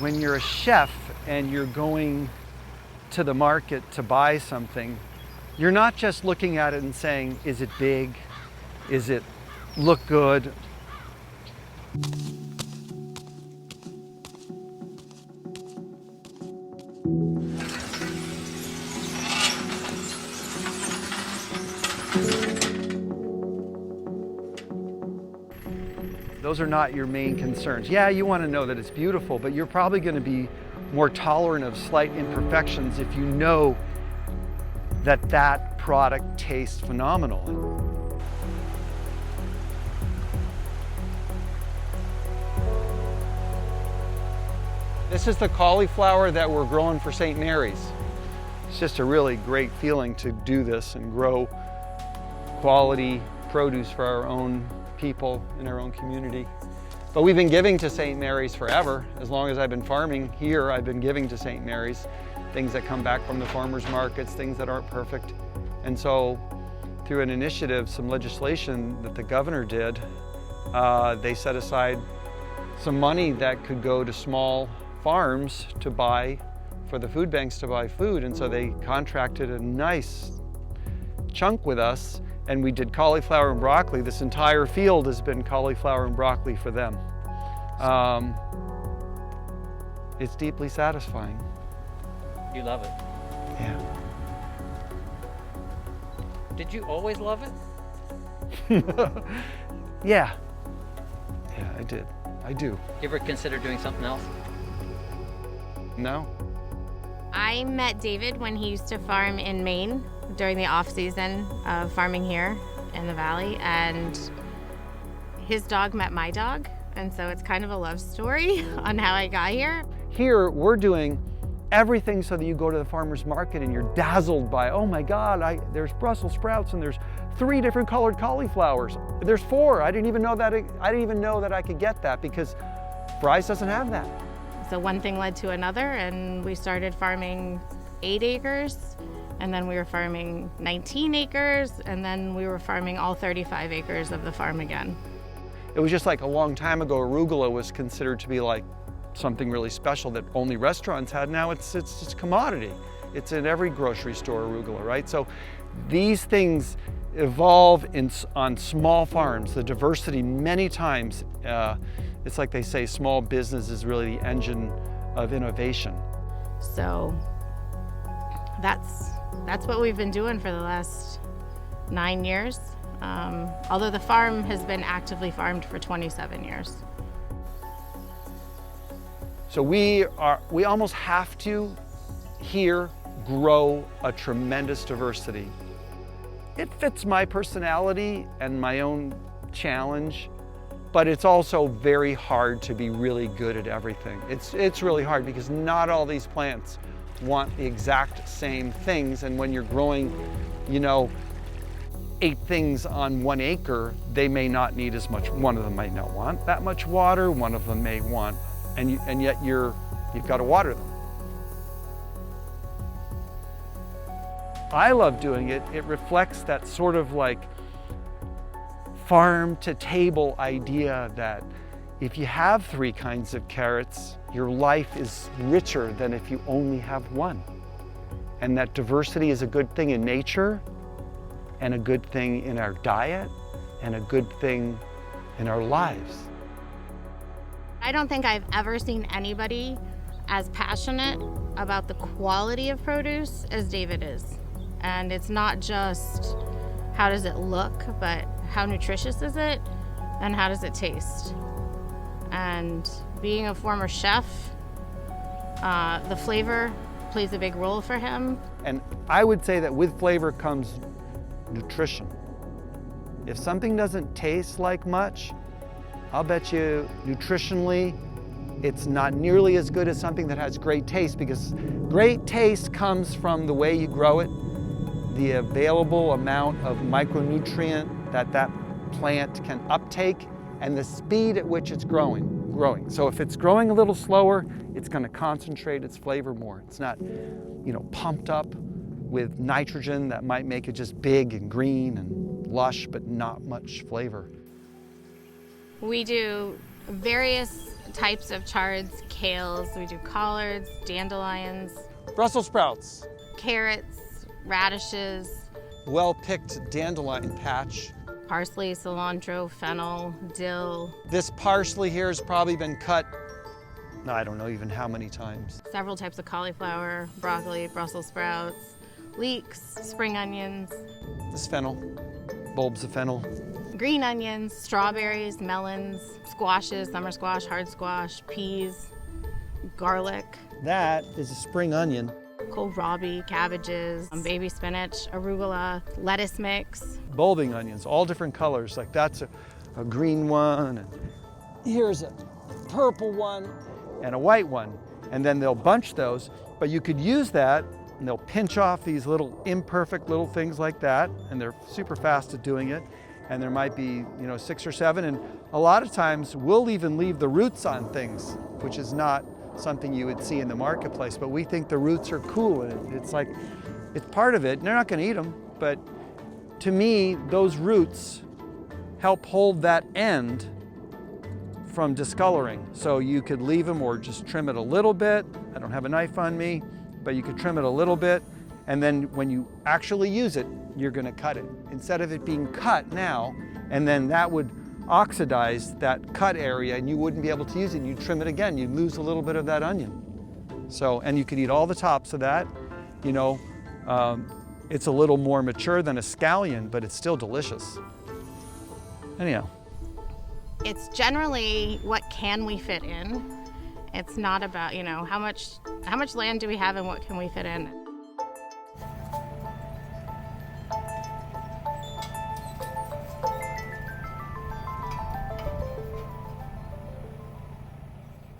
when you're a chef and you're going to the market to buy something, you're not just looking at it and saying, is it big? Is it look good? Those are not your main concerns. Yeah, you want to know that it's beautiful, but you're probably going to be more tolerant of slight imperfections if you know that that product tastes phenomenal. This is the cauliflower that we're growing for St. Mary's. It's just a really great feeling to do this and grow quality produce for our own people in our own community. But we've been giving to St. Mary's forever. As long as I've been farming here, I've been giving to St. Mary's. Things that come back from the farmers markets, things that aren't perfect. And so through an initiative, some legislation that the governor did, they set aside some money that could go to small farms to buy, for the food banks to buy food. And so they contracted a nice chunk with us, and we did cauliflower and broccoli. This entire field has been cauliflower and broccoli for them. It's deeply satisfying. You love it? Yeah. Did you always love it? Yeah. Yeah, I did. I do. You ever consider doing something else? No? I met David when he used to farm in Maine during the off-season of farming here in the valley, and his dog met my dog, and so it's kind of a love story on how I got here. Here, we're doing everything so that you go to the farmer's market and you're dazzled by, oh my God, there's Brussels sprouts and there's 3 different colored cauliflowers. There's 4. I didn't even know that I could get that because Bryce doesn't have that. So one thing led to another, and we started farming 8 acres, and then we were farming 19 acres, and then we were farming all 35 acres of the farm again. It was just like a long time ago, arugula was considered to be like something really special that only restaurants had. Now it's just commodity. It's in every grocery store, arugula, right? So these things evolve on small farms. The diversity many times, it's like they say, small business is really the engine of innovation. So that's what we've been doing for the last 9 years. Although the farm has been actively farmed for 27 years. So we almost have to here grow a tremendous diversity. It fits my personality and my own challenge, but it's also very hard to be really good at everything. It's really hard because not all these plants want the exact same things, and when you're growing, 8 things on 1 acre, they may not need as much. One of them might not want that much water, one of them may want, and yet you've got to water them. I love doing it. It reflects that sort of like farm to table idea that if you have 3 kinds of carrots, your life is richer than if you only have 1. And that diversity is a good thing in nature, and a good thing in our diet, and a good thing in our lives. I don't think I've ever seen anybody as passionate about the quality of produce as David is. And it's not just how does it look, but how nutritious is it and how does it taste. And being a former chef, the flavor plays a big role for him. And I would say that with flavor comes nutrition. If something doesn't taste like much, I'll bet you nutritionally it's not nearly as good as something that has great taste, because great taste comes from the way you grow it, the available amount of micronutrient that plant can uptake, and the speed at which it's growing. So if it's growing a little slower, it's going to concentrate its flavor more. It's not, pumped up with nitrogen that might make it just big and green and lush, but not much flavor. We do various types of chards, kales, we do collards, dandelions, Brussels sprouts. carrots, radishes, Well-picked dandelion patch. parsley, cilantro, fennel, dill, This parsley here has probably been cut, I don't know even how many times. several types of cauliflower, broccoli, Brussels sprouts, leeks, spring onions, This fennel, bulbs of fennel. green onions, strawberries, melons, squashes, summer squash, hard squash, peas, garlic, That is a spring onion. kohlrabi, cabbages, baby spinach, arugula, lettuce mix. Bulbing onions, all different colors. Like that's a green one, and here's a purple one, and a white one. And then they'll bunch those, but you could use that, and they'll pinch off these little imperfect little things like that, and they're super fast at doing it. And there might be, 6 or 7, and a lot of times we'll even leave the roots on things, which is not something you would see in the marketplace, but we think the roots are cool, and it's like, it's part of it, and they're not gonna eat them, but to me, those roots help hold that end from discoloring. So you could leave them or just trim it a little bit. I don't have a knife on me, but you could trim it a little bit, and then when you actually use it, you're gonna cut it. Instead of it being cut now, and then that would oxidize that cut area and you wouldn't be able to use it, and you'd trim it again, you'd lose a little bit of that onion. So, and you could eat all the tops of that. It's a little more mature than a scallion, but it's still delicious. Anyhow. It's generally what can we fit in. It's not about, how much land do we have and what can we fit in.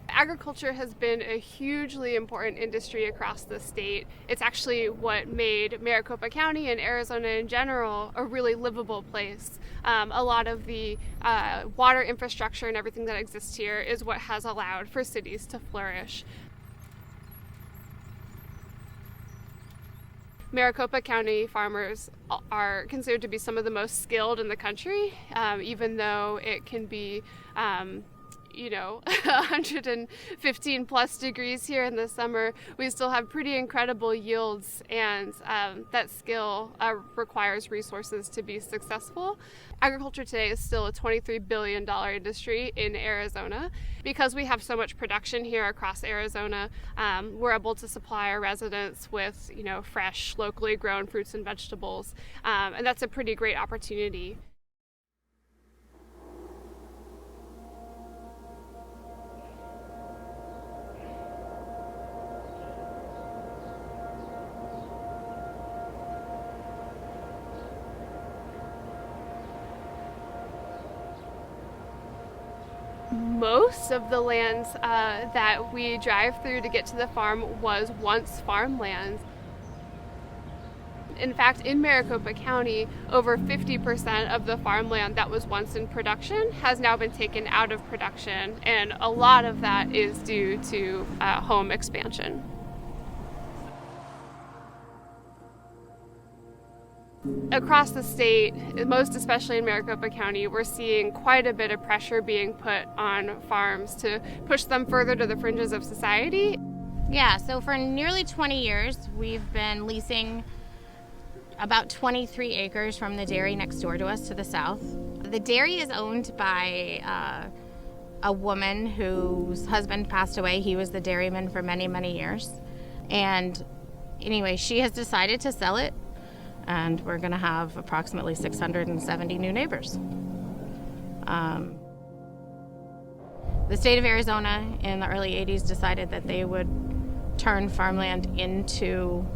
Agriculture has been a hugely important industry across the state. It's actually what made Maricopa County and Arizona in general a really livable place. A lot of the water infrastructure and everything that exists here is what has allowed for cities to flourish. Maricopa County farmers are considered to be some of the most skilled in the country, even though it can be 115 plus degrees here in the summer. We still have pretty incredible yields, and that skill requires resources to be successful. Agriculture today is still a $23 billion industry in Arizona. Because we have so much production here across Arizona, we're able to supply our residents with fresh, locally grown fruits and vegetables, and that's a pretty great opportunity. Most of the lands that we drive through to get to the farm was once farmland. In fact, in Maricopa County, over 50% of the farmland that was once in production has now been taken out of production, and a lot of that is due to home expansion. Across the state, most especially in Maricopa County, we're seeing quite a bit of pressure being put on farms to push them further to the fringes of society. Yeah, so for nearly 20 years, we've been leasing about 23 acres from the dairy next door to us to the south. The dairy is owned by a woman whose husband passed away. He was the dairyman for many, many years. And anyway, she has decided to sell it, and we're going to have approximately 670 new neighbors. The state of Arizona in the early 80s decided that they would turn farmland into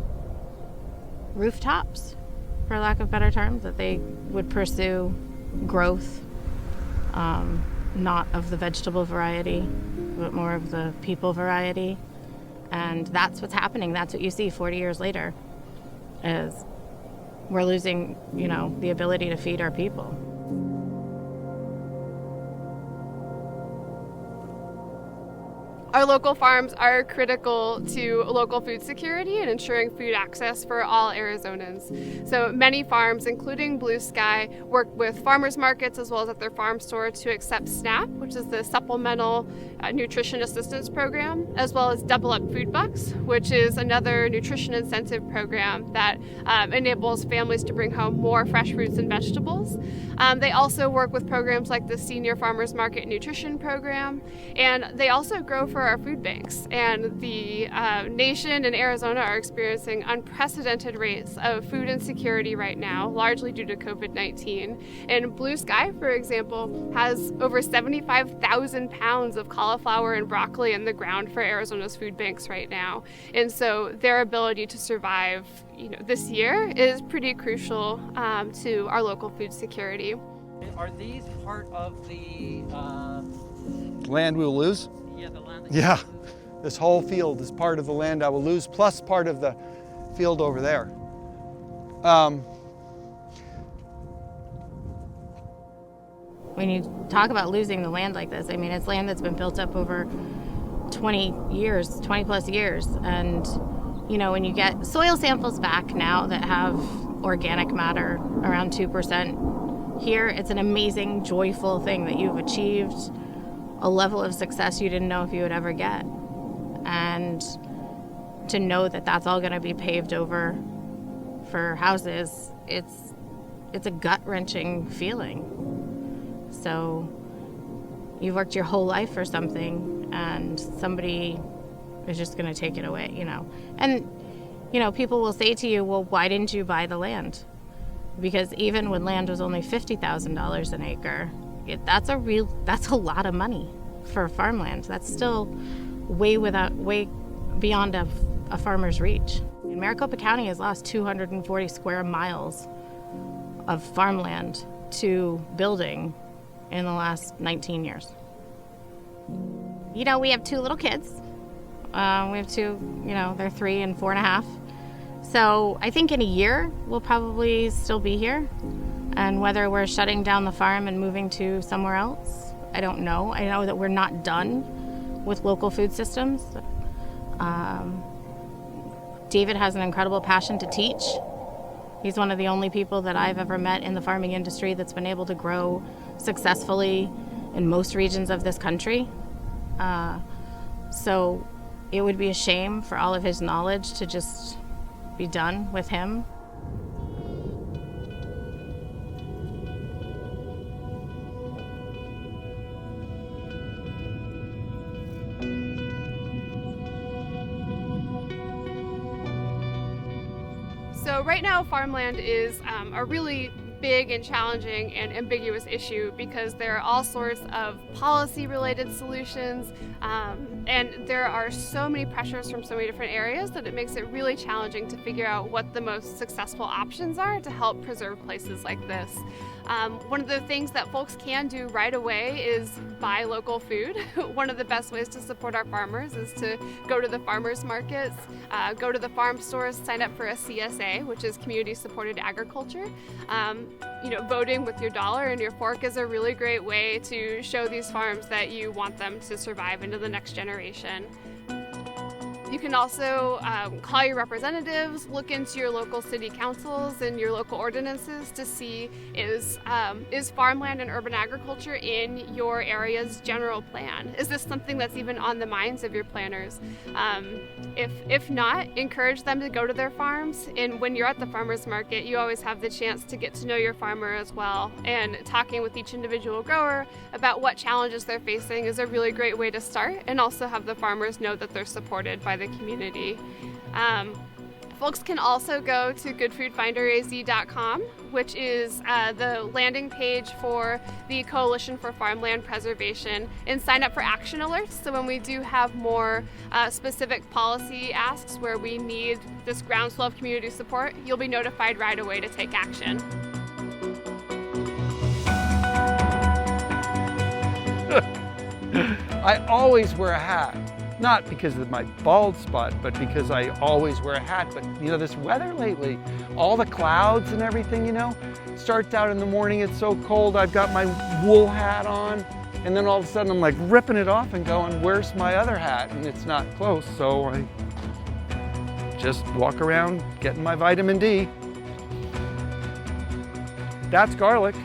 rooftops, for lack of better terms, that they would pursue growth, not of the vegetable variety, but more of the people variety. And that's what's happening. That's what you see 40 years later, is we're losing, the ability to feed our people. Our local farms are critical to local food security and ensuring food access for all Arizonans. So many farms, including Blue Sky, work with farmers markets as well as at their farm store to accept SNAP, which is the Supplemental Nutrition Assistance Program, as well as Double Up Food Bucks, which is another nutrition incentive program that enables families to bring home more fresh fruits and vegetables. They also work with programs like the Senior Farmers Market Nutrition Program, and they also grow for our food banks. And the nation and Arizona are experiencing unprecedented rates of food insecurity right now, largely due to COVID-19. And Blue Sky, for example, has over 75,000 pounds of cauliflower and broccoli in the ground for Arizona's food banks right now. And so their ability to survive, this year is pretty crucial to our local food security. Are these part of the Land we will lose? the land? Yeah, this whole field is part of the land I will lose, plus part of the field over there. When you talk about losing the land like this, I mean, it's land that's been built up over 20 plus years. And, when you get soil samples back now that have organic matter around 2%, here it's an amazing, joyful thing that you've achieved a level of success you didn't know if you would ever get. And to know that that's all going to be paved over for houses, it's a gut-wrenching feeling. So you've worked your whole life for something and somebody is just going to take it away, And, people will say to you, well, why didn't you buy the land? Because even when land was only $50,000 an acre, that's a lot of money for farmland. That's still way beyond a farmer's reach. And Maricopa County has lost 240 square miles of farmland to building in the last 19 years. We have two little kids. We have two, they're 3 and 4.5. So I think in a year, we'll probably still be here. And whether we're shutting down the farm and moving to somewhere else, I don't know. I know that we're not done with local food systems. David has an incredible passion to teach. He's one of the only people that I've ever met in the farming industry that's been able to grow successfully in most regions of this country. So it would be a shame for all of his knowledge to just be done with him. So right now, farmland is a really big and challenging and ambiguous issue because there are all sorts of policy-related solutions, and there are so many pressures from so many different areas that it makes it really challenging to figure out what the most successful options are to help preserve places like this. One of the things that folks can do right away is buy local food. One of the best ways to support our farmers is to go to the farmers markets, go to the farm stores, sign up for a CSA, which is Community Supported Agriculture. Voting with your dollar and your fork is a really great way to show these farms that you want them to survive into the next generation. You can also call your representatives, look into your local city councils and your local ordinances to see is farmland and urban agriculture in your area's general plan? Is this something that's even on the minds of your planners? If not, encourage them to go to their farms, and when you're at the farmers market, you always have the chance to get to know your farmer as well, and talking with each individual grower about what challenges they're facing is a really great way to start, and also have the farmers know that they're supported by the community. Folks can also go to goodfoodfinderaz.com, which is the landing page for the Coalition for Farmland Preservation, and sign up for action alerts. So when we do have more specific policy asks where we need this groundswell of community support, you'll be notified right away to take action. I always wear a hat. Not because of my bald spot, but because I always wear a hat. But this weather lately, all the clouds and everything, starts out in the morning, it's so cold, I've got my wool hat on, And then all of a sudden I'm like ripping it off and going, where's my other hat? And it's not close, so I just walk around getting my vitamin D. That's garlic.